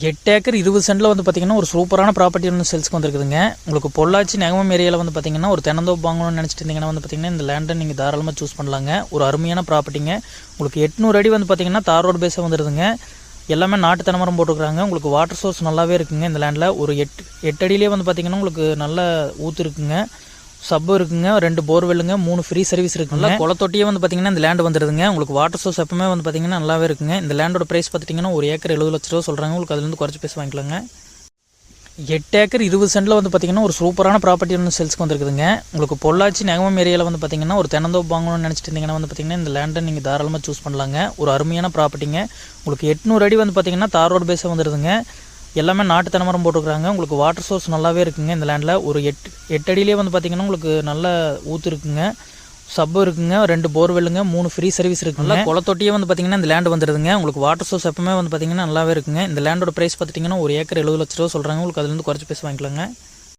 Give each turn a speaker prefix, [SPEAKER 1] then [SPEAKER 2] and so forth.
[SPEAKER 1] 8 acre 20 சென்டில் வந்து பார்த்தீங்கன்னா ஒரு சூப்பரான ப்ராப்பர்ட்டி ஒன்று சேல்ஸ்க்கு வந்துருக்குதுங்க. உங்களுக்கு பொள்ளாச்சி நெகமம் ஏரியாவில் வந்து பார்த்தீங்கன்னா ஒரு தென்னந்தோப்பு வாங்கணும்னு நினச்சிட்டு இருந்தீங்கன்னா வந்து பார்த்தீங்கன்னா இந்த லேண்டை நீங்கள் தாராளமாக சூஸ் பண்ணலாங்க. ஒரு அருமையான ப்ராப்பர்ட்டிங்க. உங்களுக்கு 800 அடி வந்து பார்த்தீங்கன்னா தார் ரோடு பேஸாக வந்துடுதுங்க. எல்லாமே நாட்டு தென்னமரம் போட்டுருக்காங்க. உங்களுக்கு வாட்டர் சோர்ஸ் நல்லாவே இருக்குங்க. இந்த லேண்டில் ஒரு 8 அடியிலே வந்து பார்த்தீங்கன்னா உங்களுக்கு நல்ல ஊற்று இருக்குங்க. சப்பு இருக்குங்க, 2 போர்வெல்லுங்க, 3 ஃப்ரீ சர்வீஸ் இருக்குங்க. குளத்தொட்டியே வந்து பார்த்தீங்கன்னா இந்த லேண்ட் வந்துடுதுங்க. உங்களுக்கு வாட்டர் சோர்ஸ் எப்பவுமே வந்து பார்த்தீங்கன்னா நல்லாவே இருக்குங்க. இந்த லேண்டோட ப்ரைஸ் பார்த்துட்டிங்கன்னா ஒரு ஏக்கர் 70 லட்ச ரூபா சொல்கிறாங்க. உங்களுக்கு அதுலேருந்து குறைச்சி பேச வாங்கிக்கலாங்க. 8 ஏக்கர் 20 சென்டில் வந்து பார்த்தீங்கன்னா ஒரு சூப்பரான ப்ராப்பர்ட்டி ஒன்று சேல்ஸ்க்கு வந்துருக்குதுங்க. உங்களுக்கு பொள்ளாச்சி நெகமம் ஏரியாவில் வந்து பார்த்தீங்கன்னா ஒரு தென்னந்தோப்பு வாங்கணும்னு நினச்சிட்டு இருந்தீங்கன்னா வந்து பார்த்தீங்கன்னா இந்த லேண்டை நீங்கள் தாராளமாக சூஸ் பண்ணலாங்க. ஒரு அருமையான ப்ராப்பர்ட்டிங்க. உங்களுக்கு 800 அடி வந்து பார்த்தீங்கன்னா தார் ரோடு பேஸாக வந்துடுதுங்க. எல்லாமே நாட்டு தென்னமரம் போட்டுருக்காங்க. உங்களுக்கு வாட்டர் சோர்ஸ் நல்லாவே இருக்குங்க. இந்த லேண்டில் ஒரு 8 அடியிலே வந்து பார்த்தீங்கன்னா உங்களுக்கு நல்ல ஊற்று இருக்குங்க. சப்பு இருக்குங்க, 2 போர்வெல்லுங்க, 3 ஃப்ரீ சர்வீஸ் இருக்குங்க. குளத்தொட்டியே வந்து பார்த்தீங்கன்னா இந்த லேண்ட் வந்துடுதுங்க. உங்களுக்கு வாட்டர் சோர்ஸ் எப்பவுமே வந்து பார்த்தீங்கன்னா நல்லாவே இருக்குங்க. இந்த லேண்டோட ப்ரைஸ் பார்த்துட்டிங்கன்னா ஒரு ஏக்கர் 70 லட்ச ரூபா சொல்கிறாங்க. உங்களுக்கு அதுலேருந்து குறைச்சி பேச வாங்கிக்கலாங்க.